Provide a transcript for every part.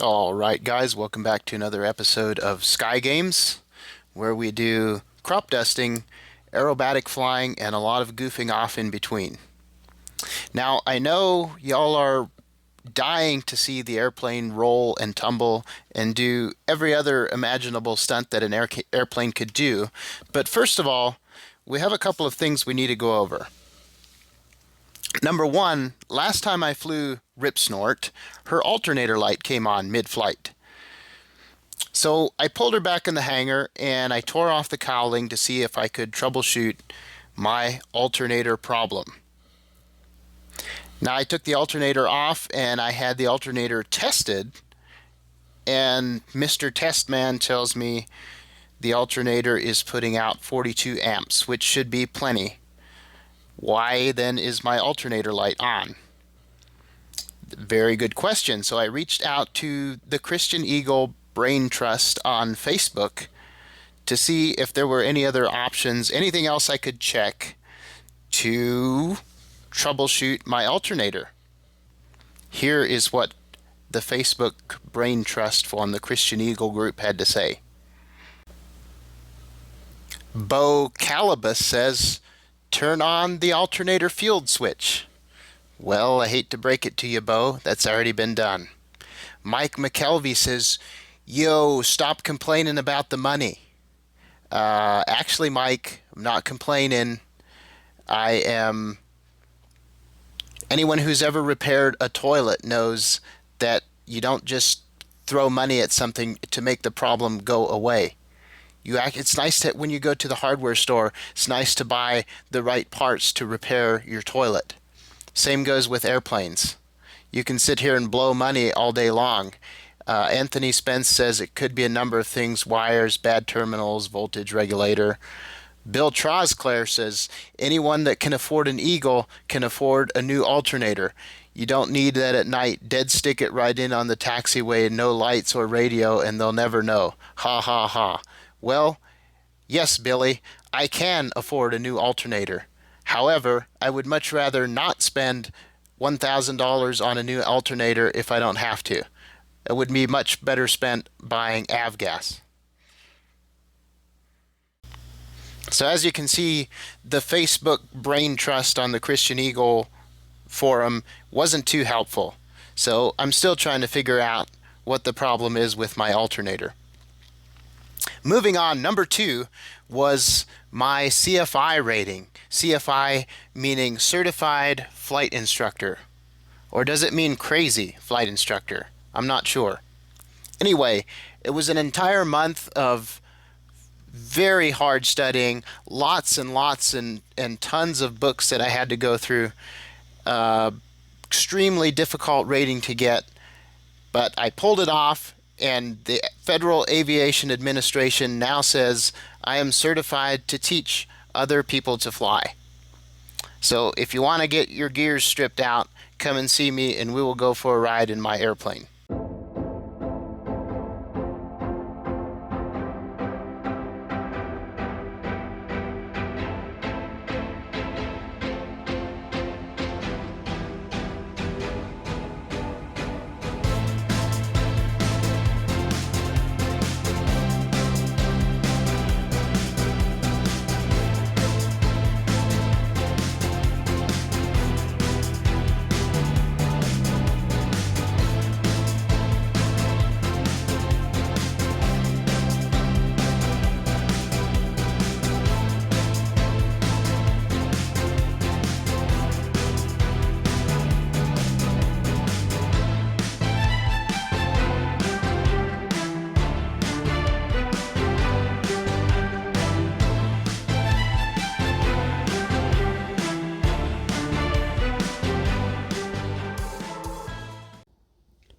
All right, guys, welcome back to another episode of Sky Games, where we do crop dusting, aerobatic flying, and a lot of goofing off in between. Now, I know y'all are dying to see the airplane roll and tumble and do every other imaginable stunt that an airplane could do, but first of all, we have a couple of things we need to go over. Number one, last time I flew RipSnort, her alternator light came on mid-flight. So I pulled her back in the hangar and I tore off the cowling to see if I could troubleshoot my alternator problem. Now I took the alternator off and I had the alternator tested, and Mr. Testman tells me the alternator is putting out 42 amps, which should be plenty. Why then is my alternator light on? Very good question. So I reached out to the Christian Eagle Brain Trust on Facebook to see if there were any other options, anything else I could check to troubleshoot my alternator. Here is what the Facebook Brain Trust on the Christian Eagle group had to say. Bo Calibus says, turn on the alternator field switch. Well, I hate to break it to you, Bo. That's already been done. Mike McKelvey says, yo, stop complaining about the money. Actually, Mike, I'm not complaining. Anyone who's ever repaired a toilet knows that you don't just throw money at something to make the problem go away. It's nice that when you go to the hardware store, it's nice to buy the right parts to repair your toilet. Same goes with airplanes. You can sit here and blow money all day long. Anthony Spence says it could be a number of things: wires, bad terminals, voltage regulator. Bill Trosclair says anyone that can afford an Eagle can afford a new alternator. You don't need that at night. Dead stick it right in on the taxiway, no lights or radio, and they'll never know. Ha ha ha. Well, yes, Billy, I can afford a new alternator. However, I would much rather not spend $1,000 on a new alternator if I don't have to. It would be much better spent buying avgas. So as you can see, the Facebook Brain Trust on the Christian Eagle forum wasn't too helpful. So I'm still trying to figure out what the problem is with my alternator. Moving on, number two was my CFI rating. CFI meaning Certified Flight Instructor. Or does it mean Crazy Flight Instructor? I'm not sure. Anyway, it was an entire month of very hard studying, lots and lots and tons of books that I had to go through. Extremely difficult rating to get, but I pulled it off, and the Federal Aviation Administration now says I am certified to teach other people to fly. So if you want to get your gears stripped out, come and see me and we will go for a ride in my airplane.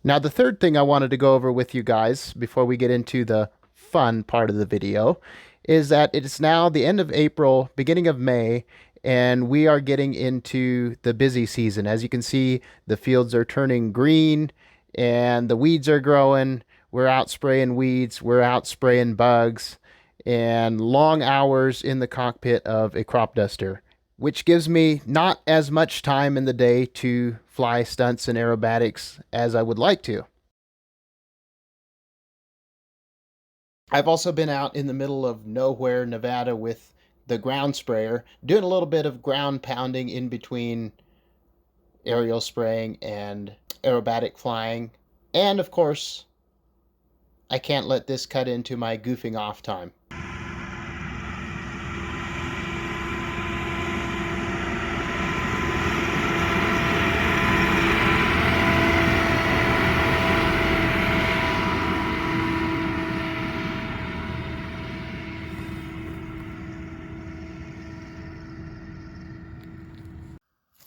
Now, the third thing I wanted to go over with you guys before we get into the fun part of the video is that it is now the end of April, beginning of May, and we are getting into the busy season. As you can see, the fields are turning green and the weeds are growing. We're out spraying weeds, we're out spraying bugs, and long hours in the cockpit of a crop duster, which gives me not as much time in the day to fly stunts and aerobatics as I would like to. I've also been out in the middle of nowhere, Nevada, with the ground sprayer, doing a little bit of ground pounding in between aerial spraying and aerobatic flying. And of course, I can't let this cut into my goofing off time.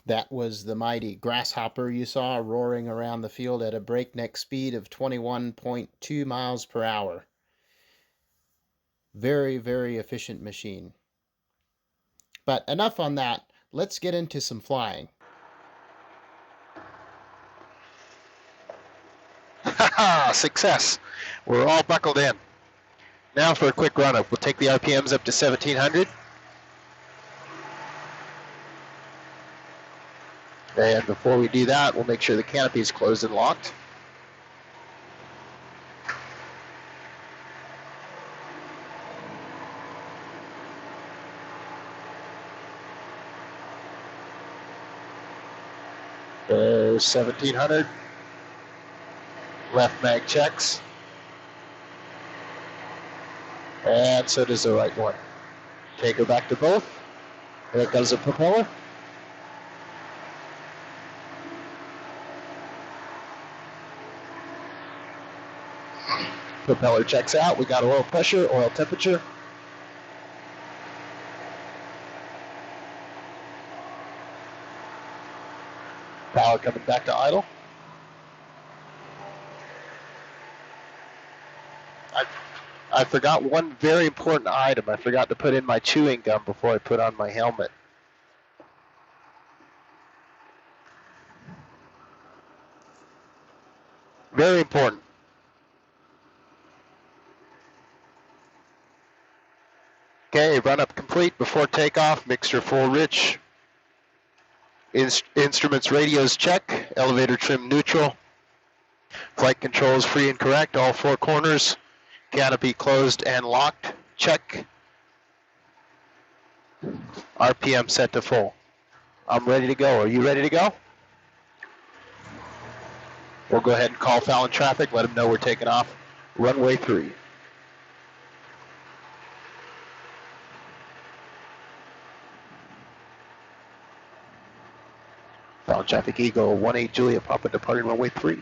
That was the mighty grasshopper you saw roaring around the field at a breakneck speed of 21.2 miles per hour. Very, very efficient machine. But enough on that. Let's get into some flying. Haha, success. We're all buckled in. Now for a quick run up. We'll take the RPMs up to 1700. And before we do that, we'll make sure the canopy is closed and locked. There's 1700. Left mag checks. And so does the right one. Take her back to both. There goes the propeller. Propeller checks out. We got oil pressure, oil temperature. Power coming back to idle. I forgot one very important item. I forgot to put in my chewing gum before I put on my helmet. Very important. Okay, run up complete before takeoff. Mixture full rich. Instruments radios check. Elevator trim neutral. Flight controls free and correct. All four corners. Canopy closed and locked. Check. RPM set to full. I'm ready to go. Are you ready to go? We'll go ahead and call Fallon traffic. Let them know we're taking off. Runway 3. Fallon traffic Eagle 18 Julia Papa departing runway 3.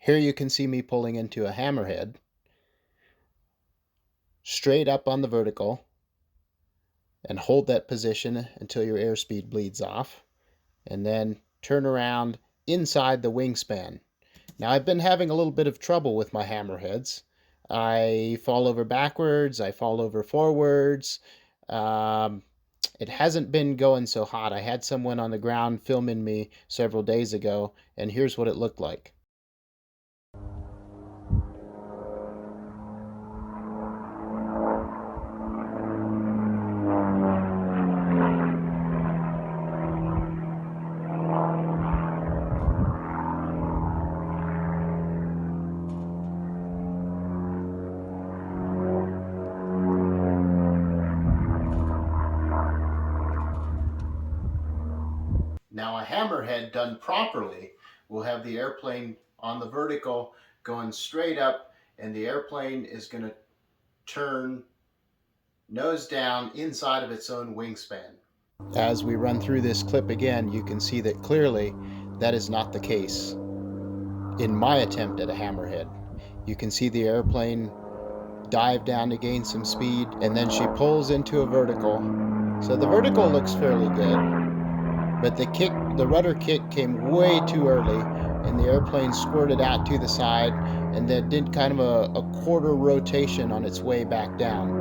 Here you can see me pulling into a hammerhead, straight up on the vertical, and hold that position until your airspeed bleeds off, and then turn around inside the wingspan. Now, I've been having a little bit of trouble with my hammerheads. I fall over backwards, I fall over forwards. Um, it hasn't been going so hot. I had someone on the ground filming me several days ago, and here's what it looked like. Now, a hammerhead done properly will have the airplane on the vertical going straight up, and the airplane is going to turn nose down inside of its own wingspan. As we run through this clip again, you can see that clearly that is not the case in my attempt at a hammerhead. You can see the airplane dive down to gain some speed, and then she pulls into a vertical. So the vertical looks fairly good, but the rudder kick came way too early, and the airplane squirted out to the side, and then did kind of a quarter rotation on its way back down.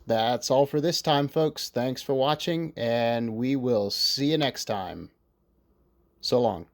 That's all for this time, folks. Thanks for watching, and we will see you next time. So long.